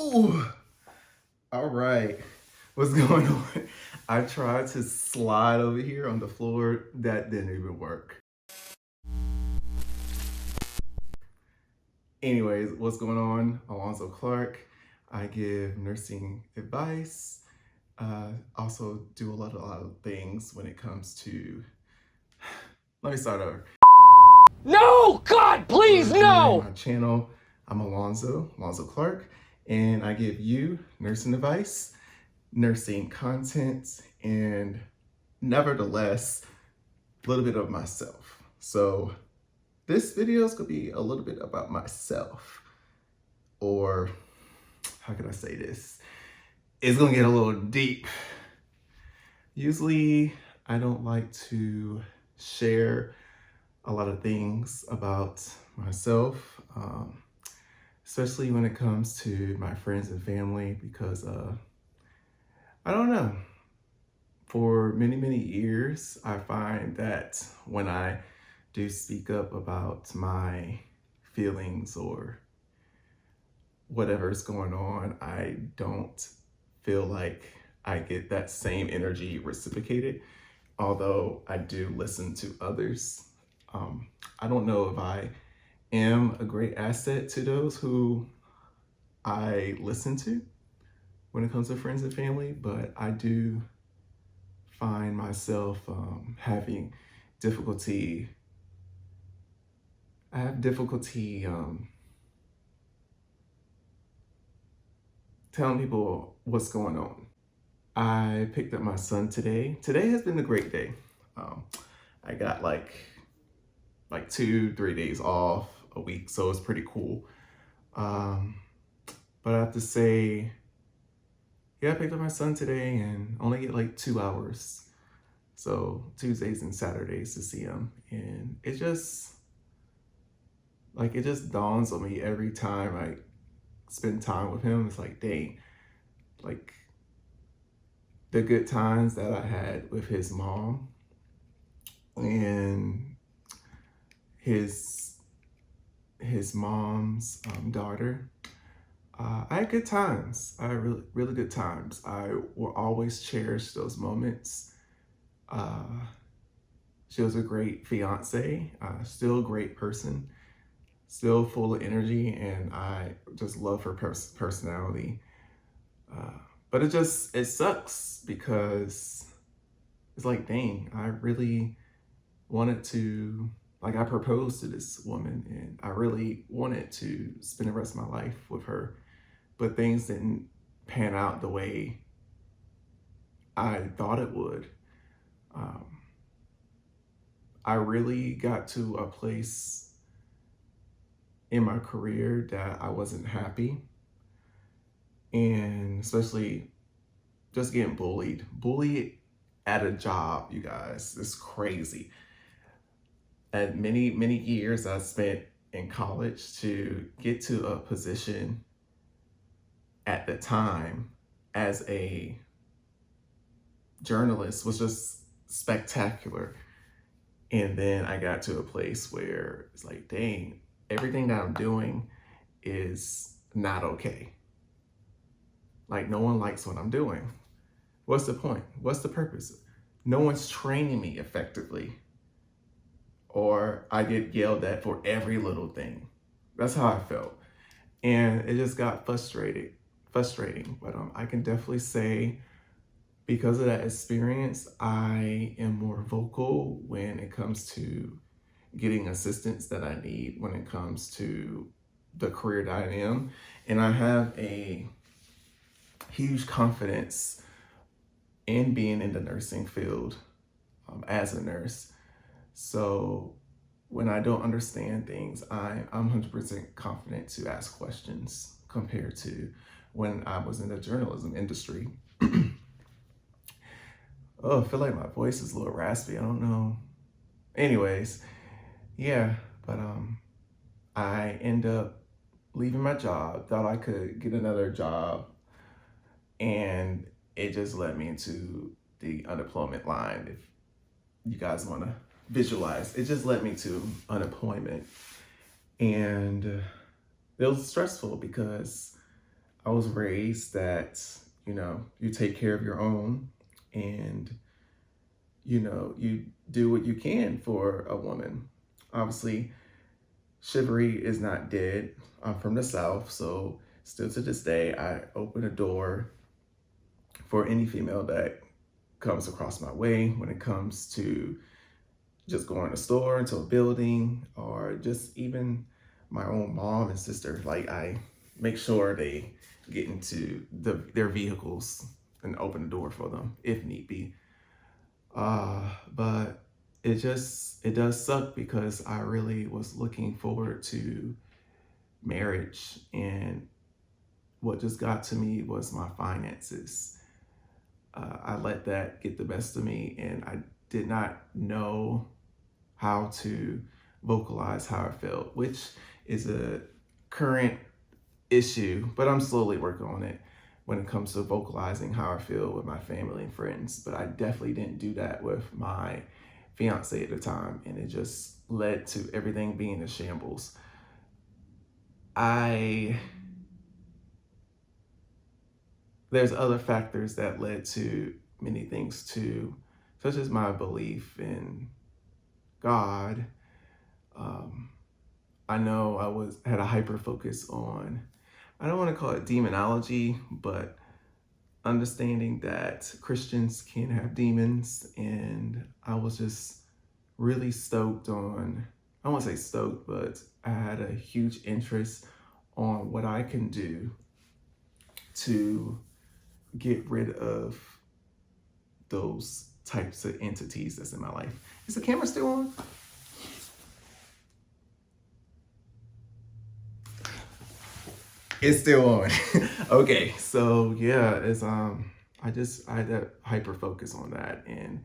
Ooh. All right. What's going on? I tried to slide over here on the floor. That didn't even work. Anyways, what's going on? Alonzo Clark. I give nursing advice. Also do a lot of things when it comes to, let me start over. No, God, please, no! My channel, I'm Alonzo Clark, and I give you nursing advice, nursing content, and nevertheless, a little bit of myself. So this video is gonna be a little bit about myself, or how can I say this? It's gonna get a little deep. Usually, I don't like to share a lot of things about myself, especially when it comes to my friends and family, because I don't know. For many years, I find that when I do speak up about my feelings or whatever is going on, I don't feel like I get that same energy reciprocated, although I do listen to others. I don't know if I am a great asset to those who I listen to when it comes to friends and family, but I do find myself having difficulty. I have difficulty telling people what's going on. I picked up my son today. Today has been a great day. I got like 2-3 days off a week, so it's pretty cool. But I have to say, yeah, I picked up my son today and only get like 2 hours. So Tuesdays and Saturdays to see him. And it just dawns on me every time I spend time with him. It's like, dang, like the good times that I had with his mom and his mom's daughter. I had good times. I had really good times. I will always cherish those moments. She was a great fiance, still a great person, still full of energy, and I just love her personality. But it sucks because it's like, dang, I really wanted to, like, I proposed to this woman and I really wanted to spend the rest of my life with her, but things didn't pan out the way I thought it would. I really got to a place in my career that I wasn't happy, and especially just getting bullied at a job, you guys. It's crazy. And many years I spent in college to get to a position at the time as a journalist was just spectacular. And then I got to a place where it's like, dang, everything that I'm doing is not okay. Like, no one likes what I'm doing. What's the point? What's the purpose? No one's training me effectively. Or I get yelled at for every little thing. That's how I felt. And it just got frustrating. But I can definitely say, because of that experience, I am more vocal when it comes to getting assistance that I need when it comes to the career that I am. And I have a huge confidence in being in the nursing field as a nurse. So when I don't understand things, I'm 100% confident to ask questions compared to when I was in the journalism industry. Oh, I feel like my voice is a little raspy. I don't know. Anyways, yeah, but I end up leaving my job, thought I could get another job, and it just led me into the unemployment line. If you guys want to visualize, it just led me to unemployment. And it was stressful because I was raised that, you take care of your own, and, you do what you can for a woman. Obviously, chivalry is not dead. I'm from the South, so still to this day, I open a door for any female that comes across my way when it comes to just going to a store, into a building, or just even my own mom and sister. Like, I make sure they get into their vehicles and open the door for them if need be. But it does suck because I really was looking forward to marriage, and what just got to me was my finances. I let that get the best of me, and I did not know how to vocalize how I felt, which is a current issue, but I'm slowly working on it when it comes to vocalizing how I feel with my family and friends. But I definitely didn't do that with my fiance at the time, and it just led to everything being in shambles. There's other factors that led to many things too, such as my belief in God. I know I had a hyper focus on, I don't want to call it demonology, but understanding that Christians can have demons. And I was just really stoked on, I won't say stoked, but I had a huge interest on what I can do to get rid of those types of entities that's in my life. Is the camera still on? It's still on. Okay, so yeah, it's I had that hyper focus on that, and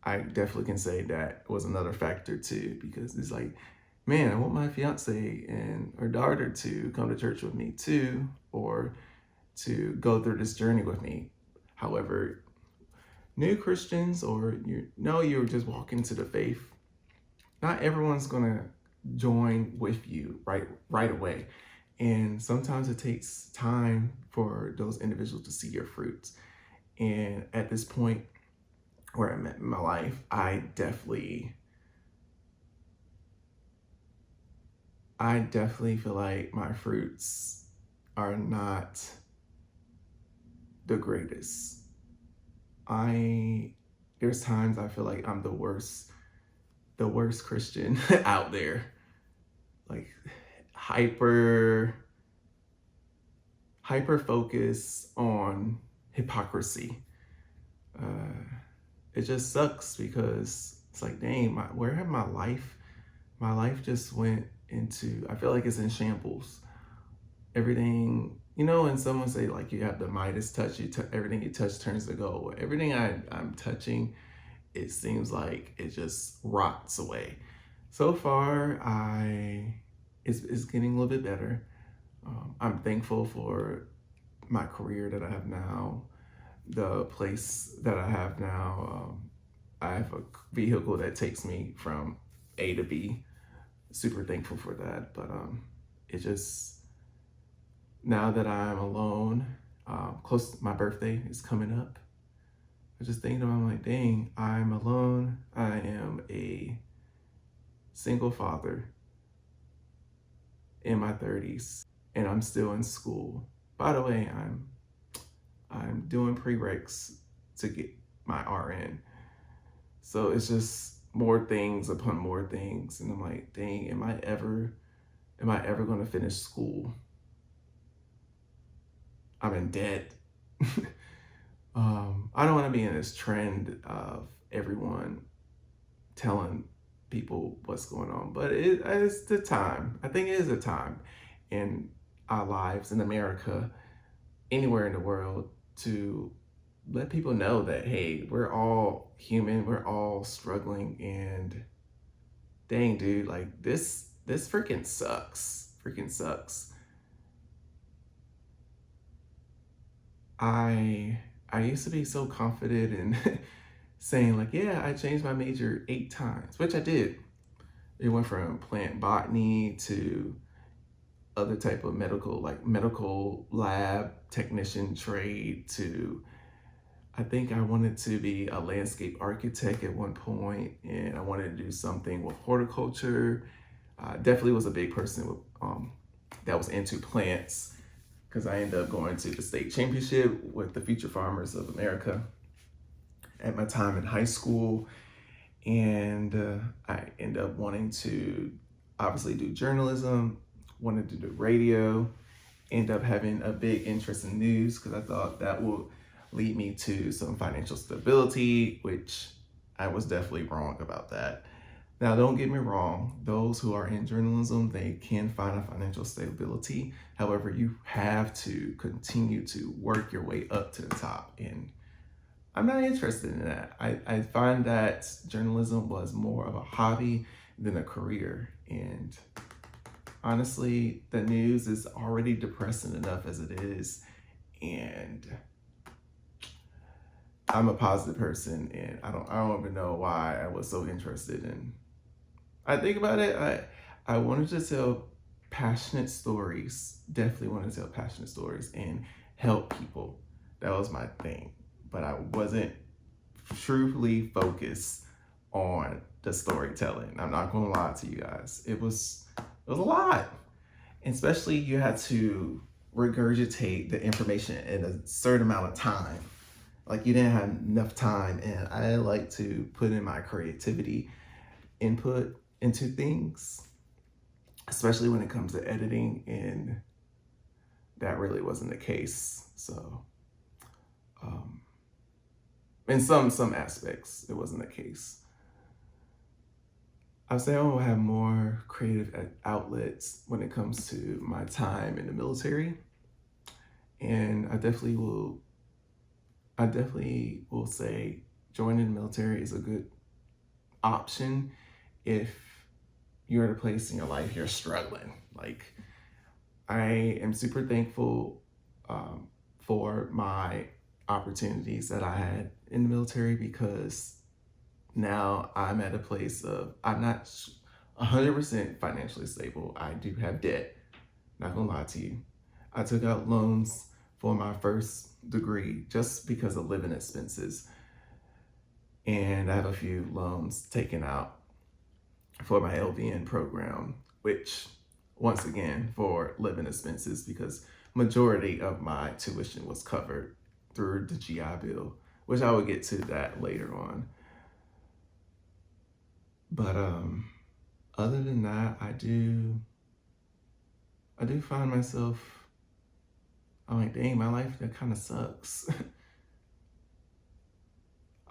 I definitely can say that was another factor too, because it's like, man, I want my fiance and her daughter to come to church with me too, or to go through this journey with me. However, new Christians, or you're just walking to the faith, not everyone's gonna join with you right away. And sometimes it takes time for those individuals to see your fruits. And at this point where I'm at in my life, I definitely feel like my fruits are not the greatest. There's times I feel like I'm the worst Christian out there. Like, hyper focus on hypocrisy. It just sucks because it's like, dang, where have my life just went into, I feel like it's in shambles. Everything, and someone say like you have the Midas touch, everything you touch turns to gold. Everything I'm touching, it seems like it just rots away. So far, it's getting a little bit better. I'm thankful for my career that I have now, the place that I have now. I have a vehicle that takes me from A to B. Super thankful for that. But it just, now that I'm alone, my birthday is coming up. I just thinking about, I'm like, dang, I'm alone. I am a single father in my 30s, and I'm still in school. By the way, I'm doing prereqs to get my RN. So it's just more things upon more things, and I'm like, dang, am I ever going to finish school? I'm in debt. I don't want to be in this trend of everyone telling people what's going on, but it's the time. I think it is a time in our lives in America, anywhere in the world, to let people know that, hey, we're all human, we're all struggling, and dang, dude, like this freaking sucks. I used to be so confident in saying like, yeah, I changed my major 8 times, which I did. It went from plant botany to other type of medical lab technician trade to, I think I wanted to be a landscape architect at one point, and I wanted to do something with horticulture. Definitely was a big person with, that was into plants, because I ended up going to the state championship with the Future Farmers of America at my time in high school. And I ended up wanting to obviously do journalism, wanted to do radio, ended up having a big interest in news because I thought that would lead me to some financial stability, which I was definitely wrong about that. Now, don't get me wrong, those who are in journalism, they can find a financial stability. However, you have to continue to work your way up to the top. And I'm not interested in that. I find that journalism was more of a hobby than a career. And honestly, the news is already depressing enough as it is. And I'm a positive person, and I don't even know why I was so interested in. I think about it, I wanted to tell passionate stories. Definitely wanted to tell passionate stories and help people. That was my thing. But I wasn't truly focused on the storytelling. I'm not gonna lie to you guys. It was a lot. And especially you had to regurgitate the information in a certain amount of time. Like you didn't have enough time, and I like to put in my creativity input into things, especially when it comes to editing, and that really wasn't the case. So in some aspects it wasn't the case. I would say I will have more creative outlets when it comes to my time in the military, and I definitely will say joining the military is a good option if you're at a place in your life you're struggling. Like, I am super thankful for my opportunities that I had in the military, because now I'm at a place of, I'm not 100% financially stable. I do have debt, not gonna lie to you. I took out loans for my first degree just because of living expenses. And I have a few loans taken out for my LVN program, which once again for living expenses, because majority of my tuition was covered through the GI Bill, which I will get to that later on. But other than that, I do find myself, I'm like, dang, my life, that kind of sucks.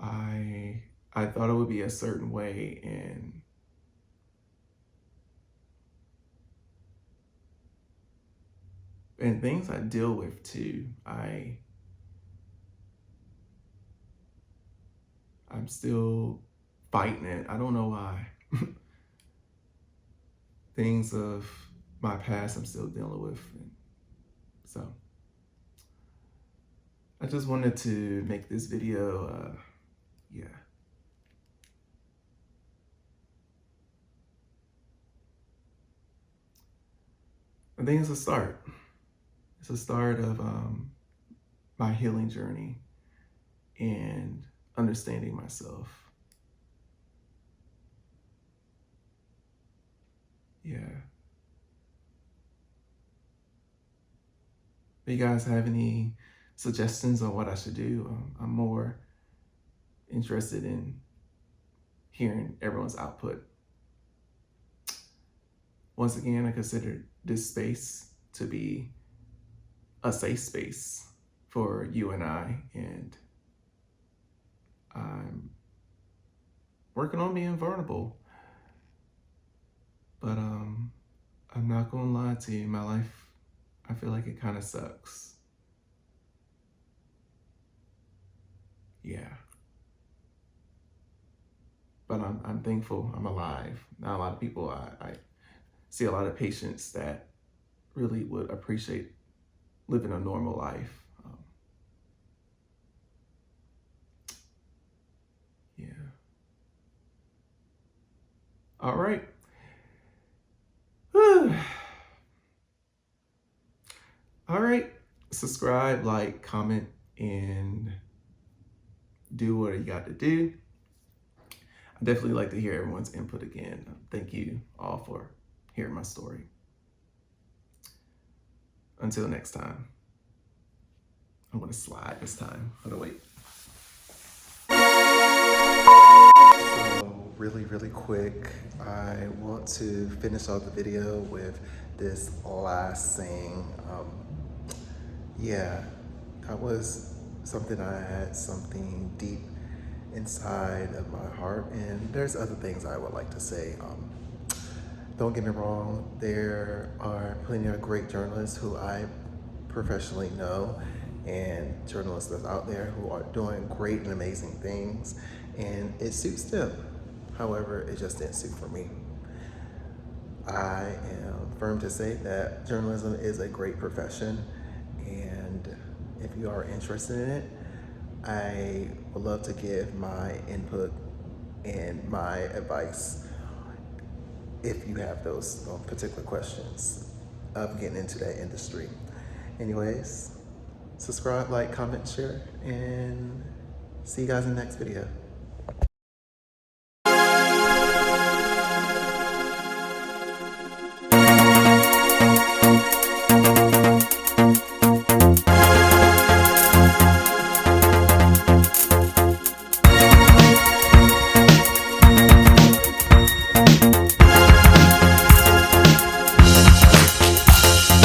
I thought it would be a certain way, and things I deal with too. I'm still fighting it. I don't know why. Things of my past I'm still dealing with. And so I just wanted to make this video, yeah. I think it's a start. It's a start of my healing journey and understanding myself. Yeah. If you guys have any suggestions on what I should do, I'm more interested in hearing everyone's output. Once again, I consider this space to be a safe space for you and I, and I'm working on being vulnerable. But I'm not gonna lie to you, my life, I feel like it kind of sucks. Yeah. But I'm thankful I'm alive. Not a lot of people, I see a lot of patients that really would appreciate living a normal life. Yeah. All right. Whew. All right, subscribe, like, comment, and do what you got to do. I definitely like to hear everyone's input again. Thank you all for hearing my story. Until next time. I'm gonna slide this time. Hold on, wait. So really quick, I want to finish off the video with this last thing. Yeah, that was something I had something deep inside of my heart, and there's other things I would like to say. Don't get me wrong, there are plenty of great journalists who I professionally know, and journalists that's out there who are doing great and amazing things, and it suits them. However, it just didn't suit for me. I am firm to say that journalism is a great profession, and if you are interested in it, I would love to give my input and my advice if you have those particular questions of getting into that industry. Anyways, subscribe, like, comment, share, and see you guys in the next video.